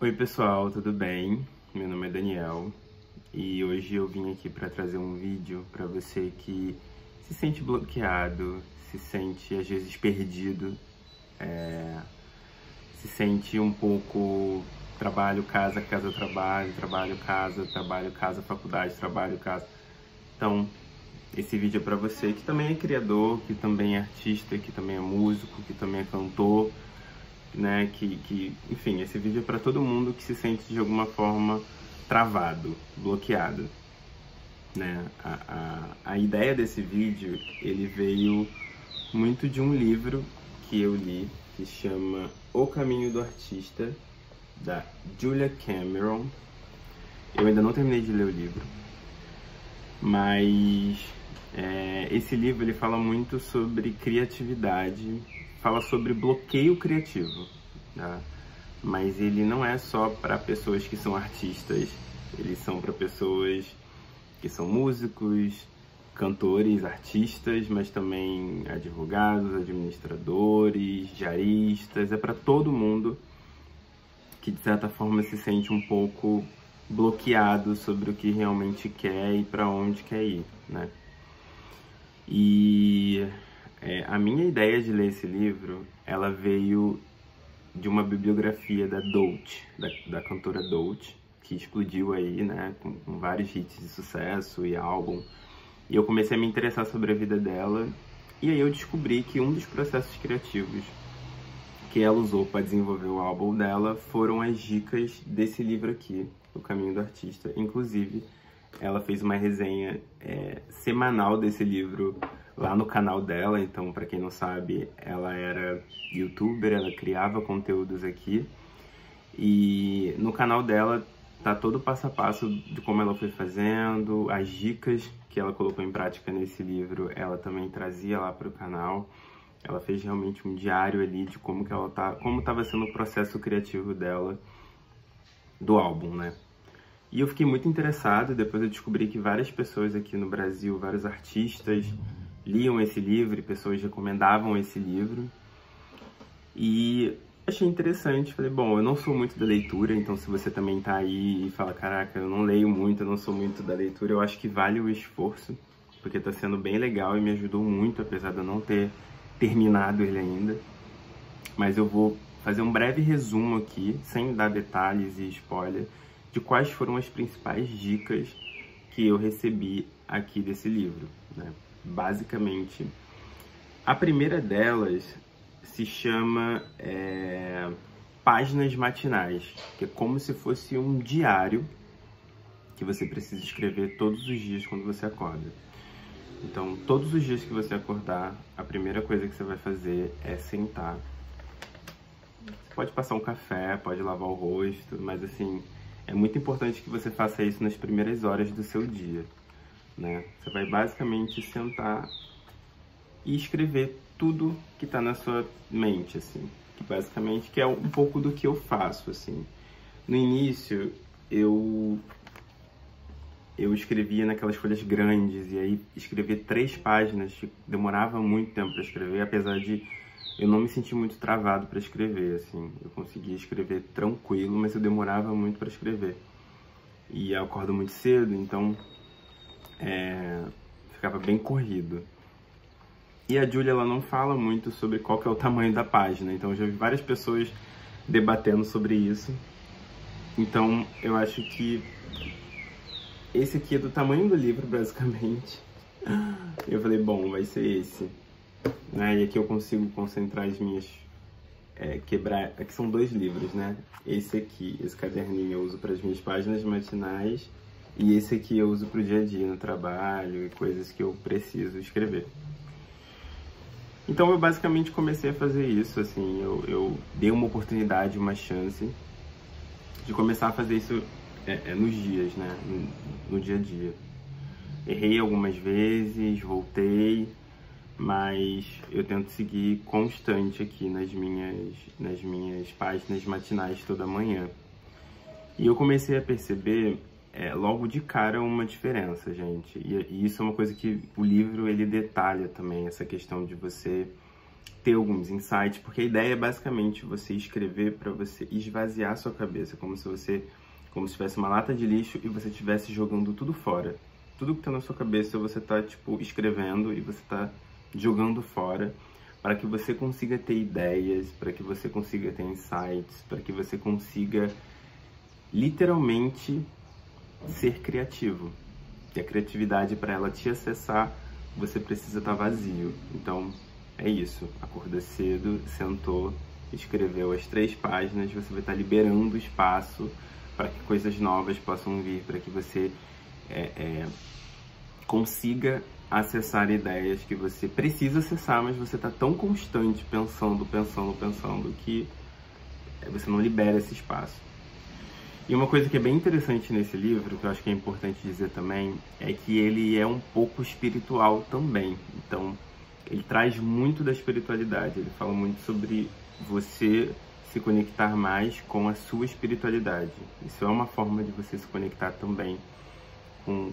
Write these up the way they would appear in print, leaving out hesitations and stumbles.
Oi pessoal, tudo bem? Meu nome é Daniel e hoje eu vim aqui para trazer um vídeo para você que se sente bloqueado, se sente às vezes perdido, se sente um pouco trabalho, casa, casa, trabalho, trabalho, casa, faculdade, trabalho, casa. Então, esse vídeo é para você que também é criador, que também é artista, que também é músico, que também é cantor, né, enfim, esse vídeo é para todo mundo que se sente de alguma forma travado, bloqueado, né? A ideia desse vídeo, ele veio muito de um livro que eu li, que chama O Caminho do Artista, da Julia Cameron. Eu ainda não terminei de ler o livro, mas esse livro ele fala muito sobre criatividade, fala sobre bloqueio criativo, tá? Mas ele não é só para pessoas que são artistas, eles são para pessoas que são músicos, cantores, artistas, mas também advogados, administradores, diaristas, é para todo mundo que de certa forma se sente um pouco bloqueado sobre o que realmente quer e para onde quer ir, né? E a minha ideia de ler esse livro, ela veio de uma bibliografia da Dolce, da cantora Dolce, que explodiu aí, né, com vários hits de sucesso e álbum. E eu comecei a me interessar sobre a vida dela, e aí eu descobri que um dos processos criativos que ela usou para desenvolver o álbum dela foram as dicas desse livro aqui, O Caminho do Artista. Inclusive, ela fez uma resenha semanal desse livro lá no canal dela. Então, para quem não sabe, ela era youtuber, ela criava conteúdos aqui. E no canal dela tá todo o passo a passo de como ela foi fazendo, as dicas que ela colocou em prática nesse livro, ela também trazia lá para o canal. Ela fez realmente um diário ali de como estava sendo o processo criativo dela do álbum, né? E eu fiquei muito interessado, depois eu descobri que várias pessoas aqui no Brasil, vários artistas liam esse livro, pessoas recomendavam esse livro. E achei interessante, falei, bom, eu não sou muito da leitura, então se você também tá aí e fala, caraca, eu não leio muito, eu não sou muito da leitura, eu acho que vale o esforço, porque tá sendo bem legal e me ajudou muito, apesar de eu não ter terminado ele ainda. Mas eu vou fazer um breve resumo aqui, sem dar detalhes e spoiler, de quais foram as principais dicas que eu recebi aqui desse livro, né? Basicamente, a primeira delas se chama Páginas Matinais, que é como se fosse um diário que você precisa escrever todos os dias quando você acorda. Então, todos os dias que você acordar, a primeira coisa que você vai fazer é sentar. Você pode passar um café, pode lavar o rosto, mas assim, é muito importante que você faça isso nas primeiras horas do seu dia, né? Você vai basicamente sentar e escrever tudo que está na sua mente, assim. Que basicamente que é um pouco do que eu faço, assim. No início, eu escrevia naquelas folhas grandes, e aí escrever 3 páginas demorava muito tempo para escrever, apesar de eu não me sentir muito travado para escrever, assim. Eu conseguia escrever tranquilo, mas eu demorava muito para escrever. E eu acordo muito cedo, então ficava bem corrido. E a Julia, ela não fala muito sobre qual que é o tamanho da página, então eu já vi várias pessoas debatendo sobre isso. Então eu acho que esse aqui é do tamanho do livro, basicamente. Eu falei, bom, vai ser esse, né? E aqui eu consigo concentrar as minhas... Aqui são 2 livros, né? Esse aqui, esse caderninho eu uso para as minhas páginas matinais, e esse aqui eu uso para o dia a dia, no trabalho e coisas que eu preciso escrever. Então eu basicamente comecei a fazer isso, assim, eu dei uma oportunidade, uma chance de começar a fazer isso nos dias, né? No dia a dia. Errei algumas vezes, voltei, mas eu tento seguir constante aqui nas minhas páginas matinais toda manhã. E eu comecei a perceber logo de cara uma diferença, gente. E isso é uma coisa que o livro ele detalha também, essa questão de você ter alguns insights, porque a ideia é basicamente você escrever para você esvaziar a sua cabeça, como se tivesse uma lata de lixo e você estivesse jogando tudo fora. Tudo que tá na sua cabeça você tá, tipo, escrevendo e você tá jogando fora, para que você consiga ter ideias, para que você consiga ter insights, para que você consiga literalmente ser criativo. E a criatividade, para ela te acessar, você precisa estar vazio. Então, é isso. Acordou cedo, sentou, escreveu as 3 páginas, você vai estar liberando espaço para que coisas novas possam vir, para que você consiga acessar ideias que você precisa acessar, mas você está tão constante pensando que você não libera esse espaço. E uma coisa que é bem interessante nesse livro, que eu acho que é importante dizer também, é que ele é um pouco espiritual também. Então, ele traz muito da espiritualidade. Ele fala muito sobre você se conectar mais com a sua espiritualidade. Isso é uma forma de você se conectar também com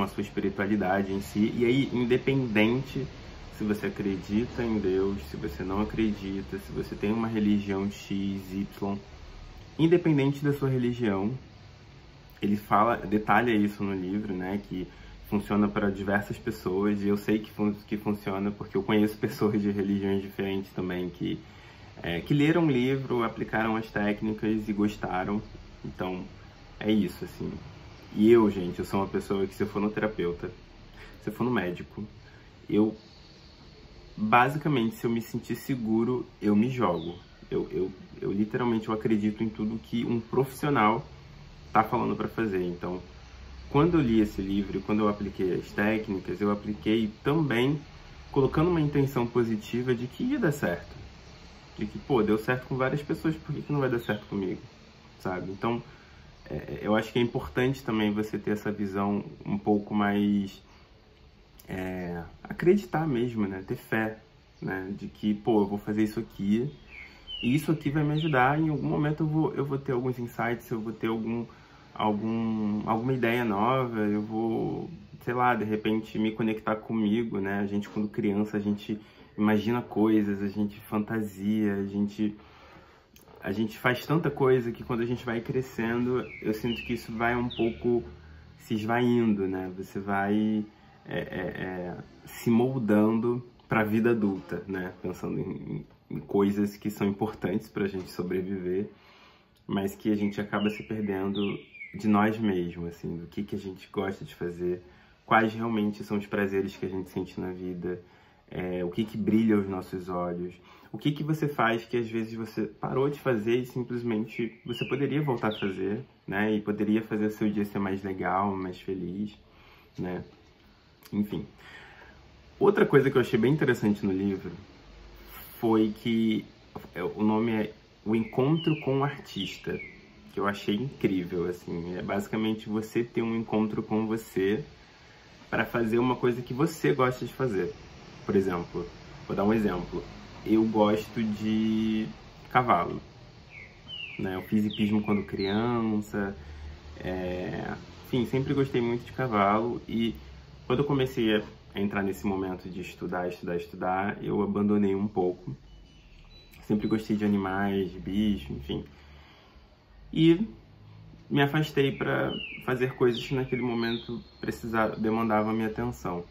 a sua espiritualidade em si. E aí, independente se você acredita em Deus, se você não acredita, se você tem uma religião X, Y, independente da sua religião, ele detalha isso no livro, né, que funciona para diversas pessoas, e eu sei que funciona porque eu conheço pessoas de religiões diferentes também que leram o livro, aplicaram as técnicas e gostaram. Então, é isso, assim. E eu, gente, eu sou uma pessoa que, se eu for no terapeuta, se eu for no médico, basicamente, se eu me sentir seguro, eu me jogo. Eu literalmente acredito em tudo que um profissional está falando para fazer. Então, quando eu li esse livro, quando eu apliquei as técnicas, eu apliquei também colocando uma intenção positiva de que ia dar certo. De que, pô, deu certo com várias pessoas, por que não vai dar certo comigo? Sabe? Então, eu acho que é importante também você ter essa visão um pouco mais... acreditar mesmo, né? Ter fé, né? De que, pô, eu vou fazer isso aqui, e isso aqui vai me ajudar, em algum momento eu vou ter alguns insights, eu vou ter alguma ideia nova, eu vou, sei lá, de repente me conectar comigo, né? A gente, quando criança, a gente imagina coisas, a gente fantasia, a gente faz tanta coisa que quando a gente vai crescendo, eu sinto que isso vai um pouco se esvaindo, né? Você vai se moldando para a vida adulta, né? Pensando em coisas que são importantes para a gente sobreviver, mas que a gente acaba se perdendo de nós mesmos, assim, do que a gente gosta de fazer, quais realmente são os prazeres que a gente sente na vida, o que brilha aos nossos olhos, o que você faz que às vezes você parou de fazer e simplesmente você poderia voltar a fazer, né? E poderia fazer o seu dia ser mais legal, mais feliz, né? Enfim. Outra coisa que eu achei bem interessante no livro foi que o nome é O Encontro com o Artista, que eu achei incrível, assim. É basicamente você ter um encontro com você para fazer uma coisa que você gosta de fazer. Por exemplo, vou dar um exemplo. Eu gosto de cavalo, né? Eu fiz hipismo quando criança, enfim, sempre gostei muito de cavalo, e quando eu comecei a entrar nesse momento de estudar, eu abandonei um pouco. Sempre gostei de animais, de bicho, enfim. E me afastei para fazer coisas que naquele momento demandavam a minha atenção.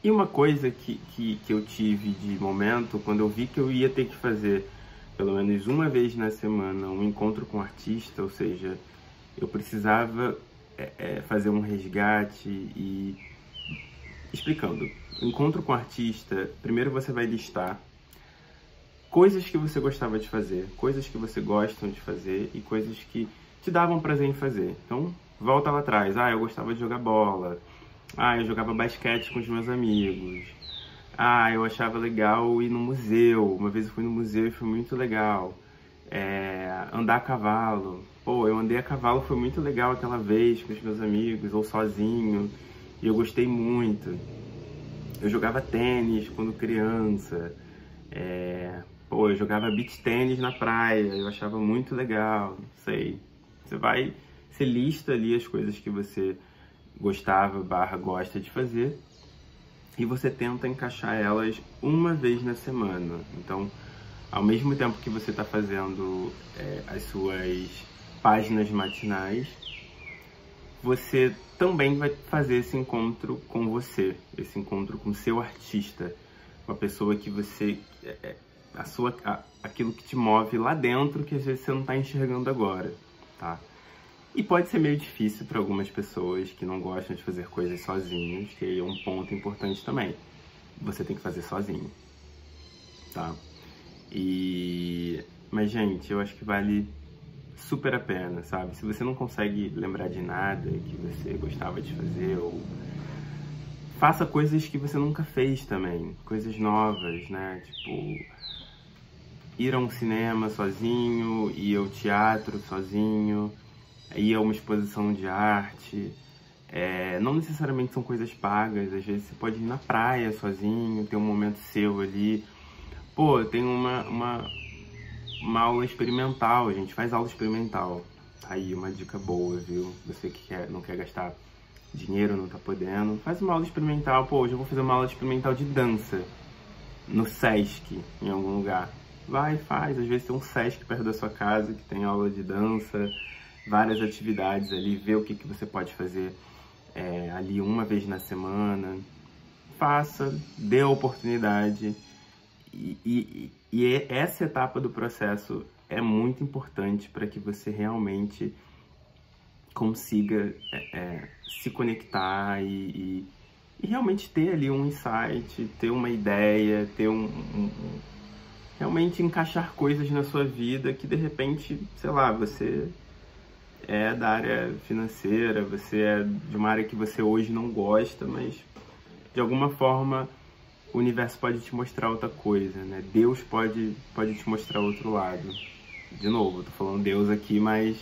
E uma coisa que eu tive de momento, quando eu vi que eu ia ter que fazer pelo menos uma vez na semana um encontro com o artista, ou seja, eu precisava fazer um resgate e... Explicando, encontro com o artista, primeiro você vai listar coisas que você gostava de fazer, coisas que você gosta de fazer e coisas que te davam prazer em fazer. Então, volta lá atrás. Eu gostava de jogar bola. Eu jogava basquete com os meus amigos. Eu achava legal ir no museu. Uma vez eu fui no museu e foi muito legal. Andar a cavalo. Pô, eu andei a cavalo, foi muito legal aquela vez com os meus amigos ou sozinho. E eu gostei muito. Eu jogava tênis quando criança. Eu jogava beach tênis na praia. Eu achava muito legal. Não sei. Você lista ali as coisas que você gostava / gosta de fazer. e você tenta encaixar elas uma vez na semana. Então, ao mesmo tempo que você está fazendo as suas páginas matinais, você também vai fazer esse encontro com você, esse encontro com o seu artista, com a pessoa que você... aquilo que te move lá dentro, que às vezes você não está enxergando agora, tá? E pode ser meio difícil para algumas pessoas que não gostam de fazer coisas sozinhos, que aí é um ponto importante também. Você tem que fazer sozinho, tá? Mas, gente, eu acho que vale super a pena, sabe? Se você não consegue lembrar de nada que você gostava de fazer, ou faça coisas que você nunca fez também, coisas novas, né? Tipo, ir a um cinema sozinho, ir ao teatro sozinho, ir a uma exposição de arte. Não necessariamente são coisas pagas, às vezes você pode ir na praia sozinho, ter um momento seu ali. Pô, tem uma aula experimental, a gente faz aula experimental. Aí, uma dica boa, viu? Você que não quer gastar dinheiro, não tá podendo, faz uma aula experimental. Pô, hoje eu vou fazer uma aula experimental de dança no Sesc, em algum lugar. Vai, faz. Às vezes tem um Sesc perto da sua casa que tem aula de dança, várias atividades ali, vê o que você pode fazer ali uma vez na semana. Faça, dê a oportunidade. E essa etapa do processo é muito importante para que você realmente consiga se conectar e realmente ter ali um insight, ter uma ideia, ter realmente encaixar coisas na sua vida que de repente, sei lá, você é da área financeira, você é de uma área que você hoje não gosta, mas de alguma forma o universo pode te mostrar outra coisa, né? Deus pode te mostrar outro lado. De novo, eu tô falando Deus aqui, mas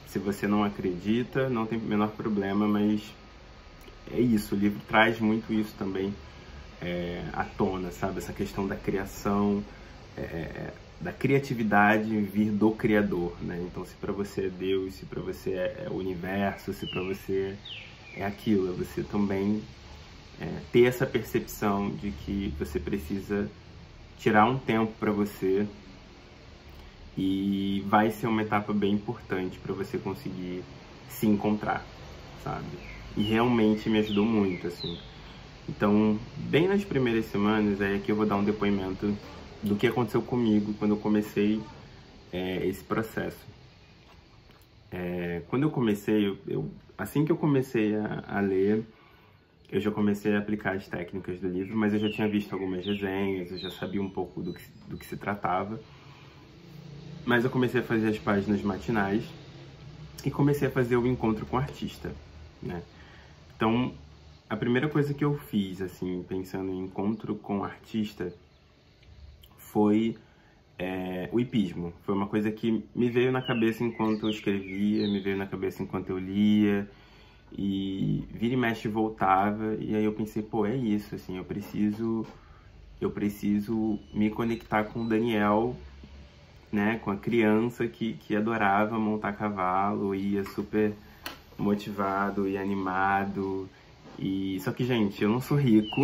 se você não acredita, não tem o menor problema, mas é isso, o livro traz muito isso também à tona, sabe? Essa questão da criação, da criatividade vir do Criador, né? Então, se para você é Deus, se para você é o universo, se para você é aquilo, você também ter essa percepção de que você precisa tirar um tempo para você, e vai ser uma etapa bem importante para você conseguir se encontrar, sabe? E realmente me ajudou muito, assim. Então, bem nas primeiras semanas, aqui eu vou dar um depoimento do que aconteceu comigo quando eu comecei esse processo. Quando eu comecei, assim que eu comecei a ler, eu já comecei a aplicar as técnicas do livro, mas eu já tinha visto algumas resenhas, eu já sabia um pouco do que se tratava. Mas eu comecei a fazer as páginas matinais e comecei a fazer o encontro com o artista, né? Então, a primeira coisa que eu fiz, assim, pensando em encontro com o artista, foi o hipismo. Foi uma coisa que me veio na cabeça enquanto eu escrevia, me veio na cabeça enquanto eu lia, e vira e mexe voltava, e aí eu pensei, pô, é isso, assim, eu preciso me conectar com o Daniel, né, com a criança que adorava montar cavalo, ia super motivado e animado. Só que, gente, eu não sou rico.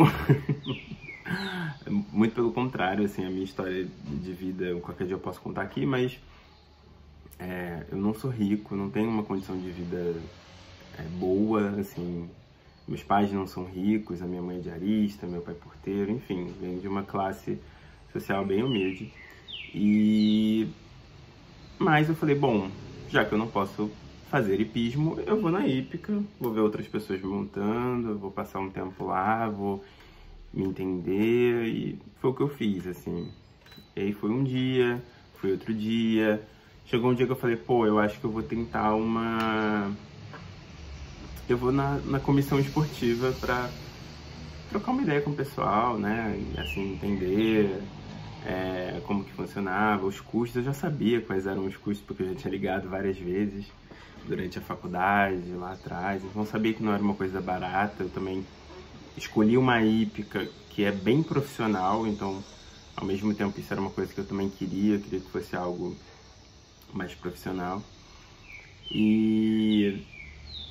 Muito pelo contrário, assim, a minha história de vida, qualquer dia eu posso contar aqui, mas eu não sou rico, não tenho uma condição de vida boa, assim. Meus pais não são ricos, a minha mãe é diarista, meu pai é porteiro, enfim, venho de uma classe social bem humilde. Mas eu falei, bom, já que eu não posso fazer hipismo, eu vou na hípica, vou ver outras pessoas montando, vou passar um tempo lá, vou me entender, e foi o que eu fiz, assim. E aí foi um dia, foi outro dia, chegou um dia que eu falei, pô, eu acho que eu vou tentar eu vou na comissão esportiva pra trocar uma ideia com o pessoal, né, assim, entender como que funcionava, os custos. Eu já sabia quais eram os custos, porque eu já tinha ligado várias vezes durante a faculdade, lá atrás, então eu sabia que não era uma coisa barata. Eu também escolhi uma hípica que é bem profissional, então ao mesmo tempo isso era uma coisa que eu também queria que fosse algo mais profissional. E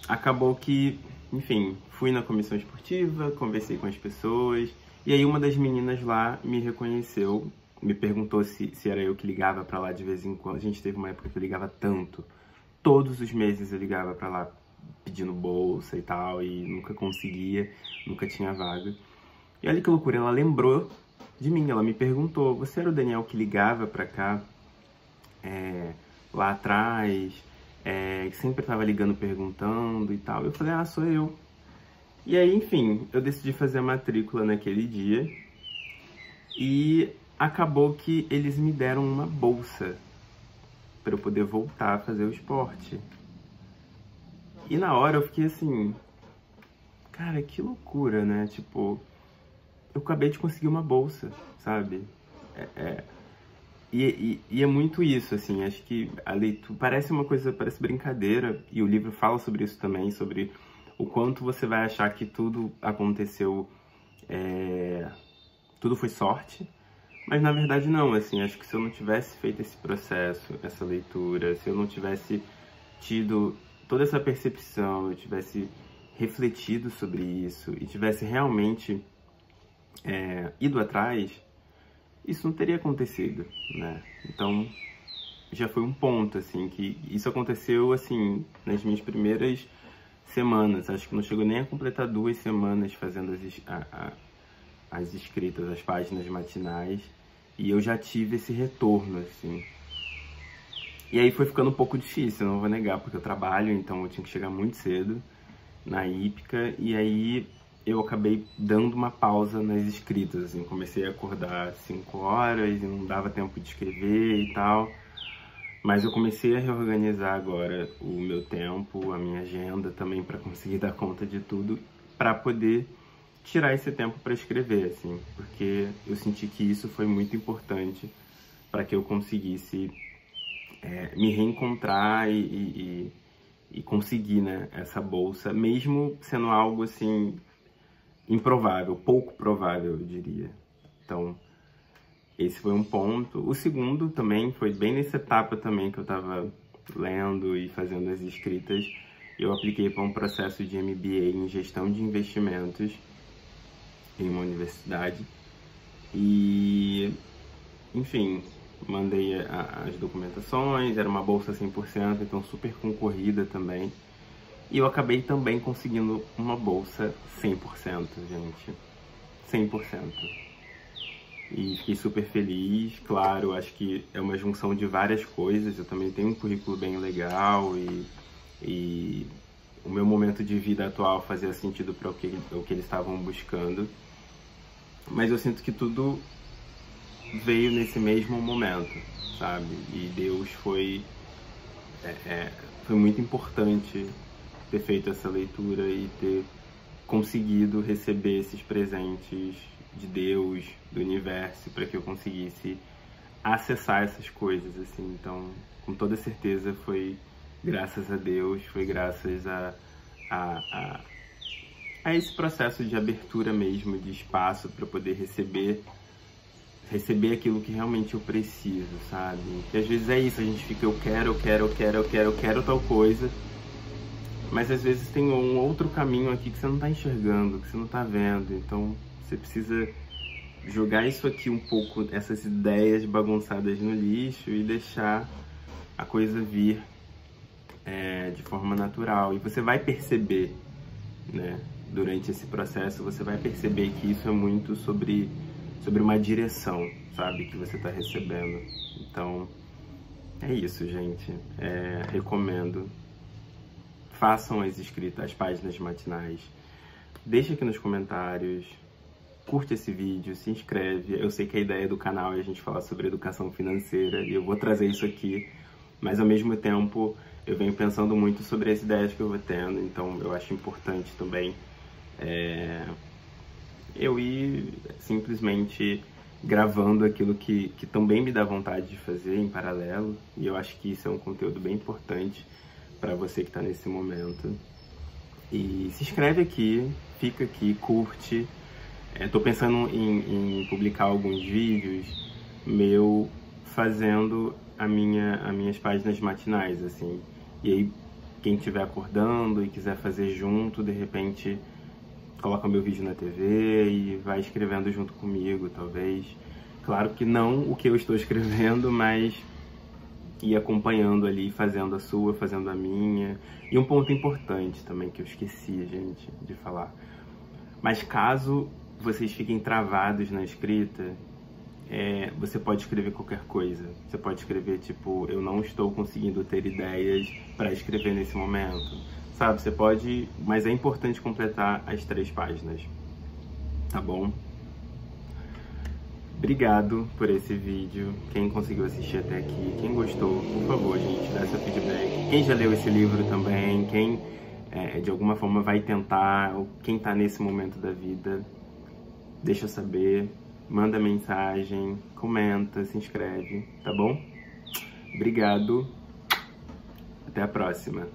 acabou que enfim, fui na comissão esportiva, conversei com as pessoas, e aí uma das meninas lá me reconheceu, me perguntou se era eu que ligava pra lá de vez em quando. A gente teve uma época que eu ligava tanto, todos os meses eu ligava pra lá pedindo bolsa e tal, e nunca conseguia, nunca tinha vaga. E olha que loucura, ela lembrou de mim, ela me perguntou, você era o Daniel que ligava pra cá lá atrás, que sempre tava ligando perguntando e tal? Eu falei, ah, sou eu. E aí, enfim, eu decidi fazer a matrícula naquele dia e acabou que eles me deram uma bolsa para eu poder voltar a fazer o esporte. E na hora eu fiquei assim, cara, que loucura, né? Tipo, eu acabei de conseguir uma bolsa, sabe? E é muito isso, assim, acho que a leitura parece uma coisa, parece brincadeira, e o livro fala sobre isso também, sobre o quanto você vai achar que tudo aconteceu, tudo foi sorte, mas na verdade não, assim, acho que se eu não tivesse feito esse processo, essa leitura, se eu não tivesse tido toda essa percepção, eu tivesse refletido sobre isso e tivesse realmente ido atrás, isso não teria acontecido, né? Então, já foi um ponto, assim, que isso aconteceu, assim, nas minhas primeiras semanas. Acho que não chegou nem a completar 2 semanas fazendo as escritas, as páginas matinais, e eu já tive esse retorno, assim. E aí foi ficando um pouco difícil, eu não vou negar, porque eu trabalho, então eu tinha que chegar muito cedo na hípica, e aí eu acabei dando uma pausa nas escritas, assim, comecei a acordar às 5 horas e não dava tempo de escrever e tal, mas eu comecei a reorganizar agora o meu tempo, a minha agenda também para conseguir dar conta de tudo, para poder tirar esse tempo para escrever, assim, porque eu senti que isso foi muito importante para que eu conseguisse me reencontrar e conseguir, né, essa bolsa, mesmo sendo algo assim improvável, pouco provável, eu diria. Então, esse foi um ponto. O segundo também foi bem nessa etapa também que eu estava lendo e fazendo as escritas. Eu apliquei para um processo de MBA em gestão de investimentos em uma universidade e, enfim, mandei as documentações, era uma bolsa 100%, então super concorrida também. E eu acabei também conseguindo uma bolsa 100%, gente. 100%. E fiquei super feliz, claro, acho que é uma junção de várias coisas. Eu também tenho um currículo bem legal e o meu momento de vida atual fazia sentido para o que eles estavam buscando. Mas eu sinto que tudo veio nesse mesmo momento, sabe? E Deus foi muito importante ter feito essa leitura e ter conseguido receber esses presentes de Deus, do universo, para que eu conseguisse acessar essas coisas, assim. Então, com toda certeza, foi graças a Deus, foi graças a esse processo de abertura mesmo, de espaço para poder receber aquilo que realmente eu preciso, sabe? Que às vezes é isso, a gente fica, eu quero tal coisa, mas às vezes tem um outro caminho aqui que você não tá enxergando, que você não tá vendo, então você precisa jogar isso aqui um pouco, essas ideias bagunçadas no lixo e deixar a coisa vir de forma natural. E você vai perceber, né, durante esse processo, você vai perceber que isso é muito sobre uma direção, sabe, que você está recebendo. Então, é isso, gente. Recomendo. Façam as escritas, as páginas matinais. Deixa aqui nos comentários. Curte esse vídeo, se inscreve. Eu sei que a ideia do canal é a gente falar sobre educação financeira e eu vou trazer isso aqui, mas ao mesmo tempo eu venho pensando muito sobre as ideias que eu vou tendo, então eu acho importante também eu ir simplesmente gravando aquilo que também me dá vontade de fazer em paralelo, e eu acho que isso é um conteúdo bem importante para você que está nesse momento. E se inscreve aqui, fica aqui, curte. Tô pensando em publicar alguns vídeos fazendo as minhas páginas matinais, assim. E aí quem estiver acordando e quiser fazer junto, de repente coloca meu vídeo na TV e vai escrevendo junto comigo, talvez. Claro que não o que eu estou escrevendo, mas ir acompanhando ali, fazendo a sua, fazendo a minha. E um ponto importante também, que eu esqueci, gente, de falar. Mas caso vocês fiquem travados na escrita, você pode escrever qualquer coisa. Você pode escrever, tipo, eu não estou conseguindo ter ideias para escrever nesse momento. Sabe, você pode... Mas é importante completar as 3 páginas. Tá bom? Obrigado por esse vídeo. Quem conseguiu assistir até aqui, quem gostou, por favor, gente, dá seu feedback. Quem já leu esse livro também, quem de alguma forma vai tentar, ou quem tá nesse momento da vida, deixa eu saber, manda mensagem, comenta, se inscreve, tá bom? Obrigado. Até a próxima.